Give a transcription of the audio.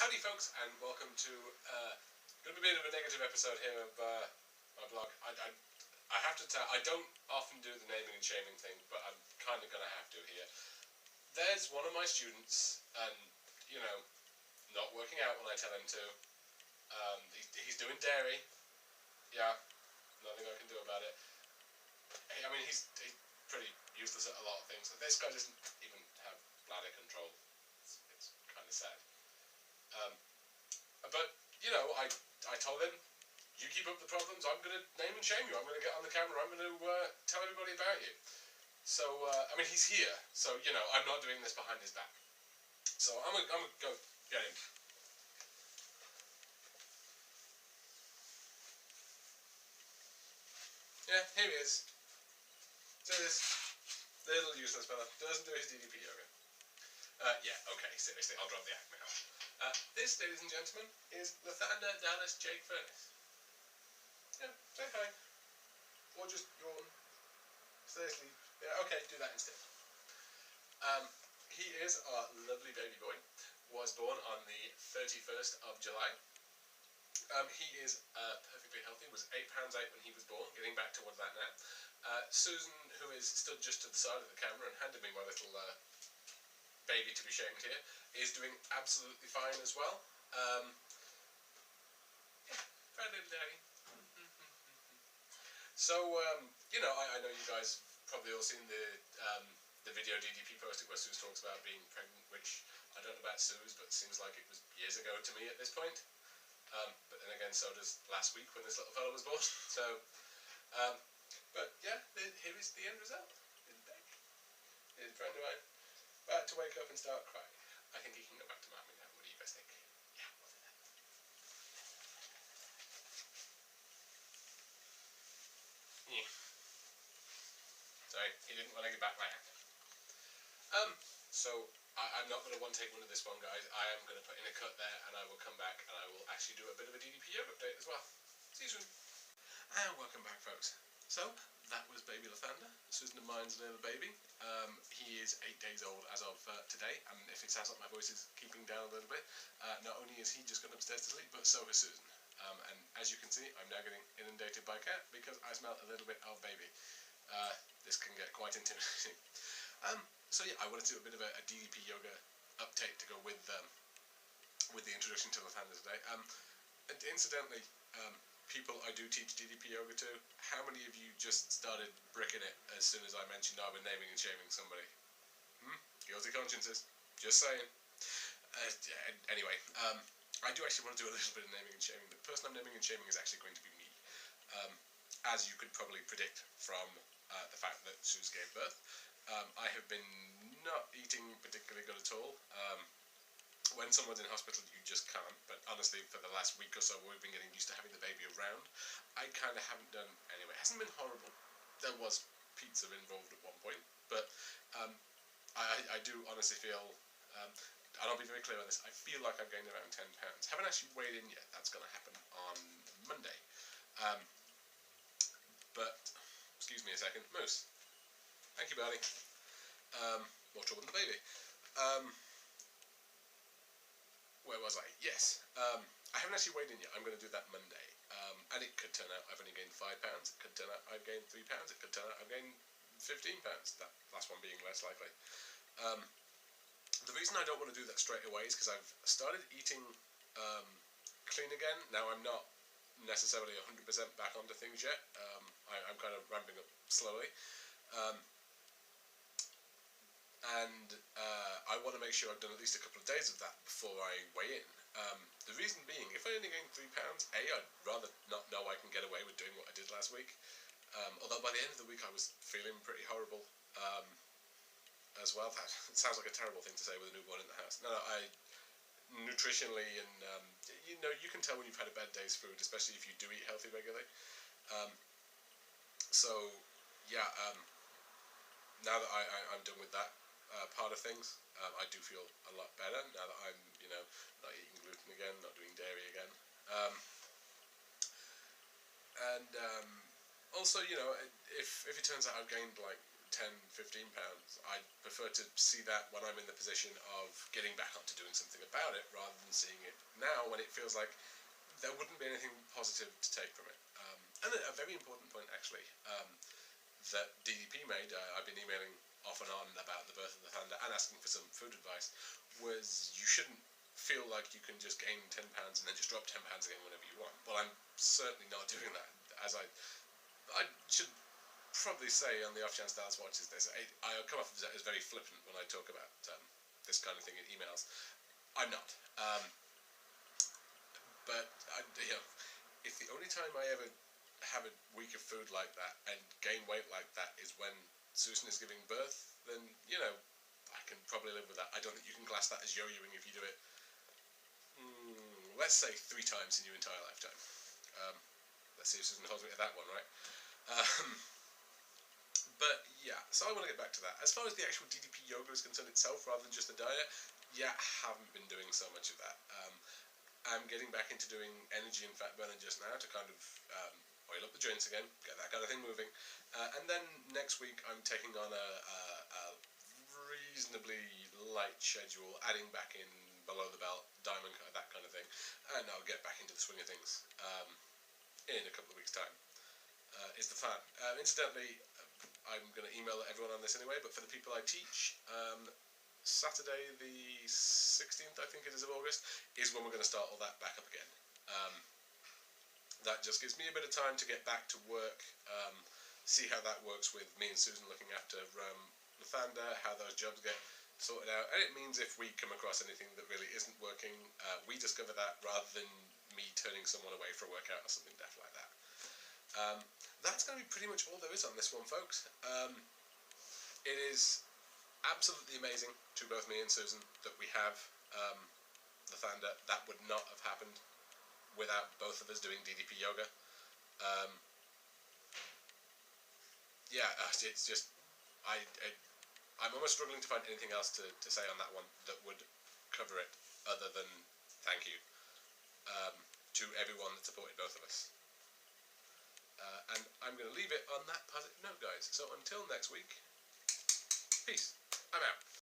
Howdy folks, and welcome to going to be a bit of a negative episode here of my blog. I have to tell, I don't often do the naming and shaming thing, but I'm kind of going to have to here. There's one of my students, and you know, not working out when I tell him to. He's doing dairy. Yeah, nothing I can do about it. I mean, he's pretty useless at a lot of things. This guy doesn't even have bladder control. It's kind of sad. But, you know, I told him, you keep up the problems, I'm going to name and shame you. I'm going to get on the camera, I'm going to tell everybody about you. So, I mean, he's here, so, you know, I'm not doing this behind his back. So, I'm going to go get him. Yeah, here he is. So this little useless fella doesn't do his DDP yoga. Yeah, okay, seriously, I'll drop the act now. This, ladies and gentlemen, is Lathander Dallas Jake Furnace. Yeah, say hi. Or just yawn. Seriously. Yeah, okay, do that instead. He is our lovely baby boy. Was born on the 31st of July. He is perfectly healthy, was 8 pounds 8 when he was born, getting back towards that now. Susan, who is stood just to the side of the camera and handed me my little baby to be shamed here, is doing absolutely fine as well. Yeah, proud little daddy. So, you know, I know you guys probably all seen the video DDP posted where Suze talks about being pregnant, which I don't know about Suze, but seems like it was years ago to me at this point. But then again, so does last week when this little fellow was born. So, but yeah, here is the end result. He's back. Here's a friend of mine. About to wake up and start crying. I think he can go back to mommy now. What do you guys think? Yeah, we'll do that. Yeah. Sorry, he didn't want to get back my hand. So I'm not going to take one of this one, guys. I am going to put in a cut there, and I will come back, and I will actually do a bit of a DDP yoga update as well. See you soon. And welcome back, folks. So, that was baby Lathander, Susan and mine's little baby. He is 8 days old as of today, and if it sounds like my voice is keeping down a little bit, not only is he just gone upstairs to sleep, but so has Susan. And as you can see, I'm now getting inundated by cat because I smell a little bit of baby. This can get quite intimidating. So yeah, I wanted to do a bit of a DDP yoga update to go with the introduction to Lathander today. And incidentally, people I do teach DDP yoga to, how many of you just started bricking it as soon as I mentioned I've been naming and shaming somebody? Guilty consciences. Just saying. Anyway, I do actually want to do a little bit of naming and shaming, but the person I'm naming and shaming is actually going to be me. As you could probably predict from the fact that Suze gave birth. I have been not eating particularly good at all. When someone's in hospital, you just can't. But honestly, for the last week or so, we've been getting used to having the baby around. I kind of haven't done anyway. It hasn't been horrible. There was pizza involved at one point, but I do honestly feel, and I'll be very clear on this, I feel like I've gained around 10 pounds. Haven't actually weighed in yet. That's going to happen on Monday. But, excuse me a second, Moose. Thank you, buddy. More trouble than the baby. Where was I? Yes. I haven't actually weighed in yet. I'm going to do that Monday. And it could turn out I've only gained 5 pounds. It could turn out I've gained 3 pounds. It could turn out I've gained 15 pounds. That last one being less likely. The reason I don't want to do that straight away is because I've started eating clean again. Now, I'm not necessarily 100% back onto things yet. I'm kind of ramping up slowly. And I want to make sure I've done at least a couple of days of that before I weigh in. The reason being, if I only gain 3 pounds, I'd rather not know I can get away with doing what I did last week. Although by the end of the week I was feeling pretty horrible as well. That sounds like a terrible thing to say with a newborn in the house. No, nutritionally and, you know, you can tell when you've had a bad day's food, especially if you do eat healthy regularly. So, yeah, now that I'm done with that part of things, I do feel a lot better now that I'm, you know, not eating gluten again, not doing dairy again. Also, you know, if it turns out I've gained like 10, 15 pounds. I prefer to see that when I'm in the position of getting back onto doing something about it, rather than seeing it now when it feels like there wouldn't be anything positive to take from it. And a very important point, actually, that DDP made, I've been emailing off and on about the birth of the Thunder and asking for some food advice, was you shouldn't feel like you can just gain 10 pounds and then just drop 10 pounds again whenever you want. Well, I'm certainly not doing that, as I should probably say, on the off chance Dallas watches this, I come off as very flippant when I talk about this kind of thing in emails. I'm not. But, if the only time I ever have a week of food like that and gain weight like that is when Susan is giving birth, then, I can probably live with that. I don't think you can class that as yo-yoing if you do it, let's say 3 times in your entire lifetime. Let's see if Susan holds me to that one, right? But yeah, so I want to get back to that. As far as the actual DDP yoga is concerned itself, rather than just the diet, haven't been doing so much of that. I'm getting back into doing energy and fat burning just now to kind of oil up the joints again, get that kind of thing moving. And then next week I'm taking on a reasonably light schedule, adding back in below the belt, diamond, that kind of thing, and I'll get back into the swing of things in a couple of weeks' time. Is the plan. Incidentally, I'm going to email everyone on this anyway, but for the people I teach, Saturday the 16th, I think it is, of August, is when we're going to start all that back up again. That just gives me a bit of time to get back to work, see how that works with me and Susan looking after Lathander, how those jobs get sorted out, and it means if we come across anything that really isn't working, we discover that rather than me turning someone away for a workout or something daft like that. That's going to be pretty much all there is on this one, folks. It is absolutely amazing to both me and Susan that we have Lathander. That would not have happened without both of us doing DDP yoga. It's just I'm almost struggling to find anything else to say on that one that would cover it other than thank you to everyone that supported both of us. And I'm going to leave it on that positive note, guys. So until next week, peace. I'm out.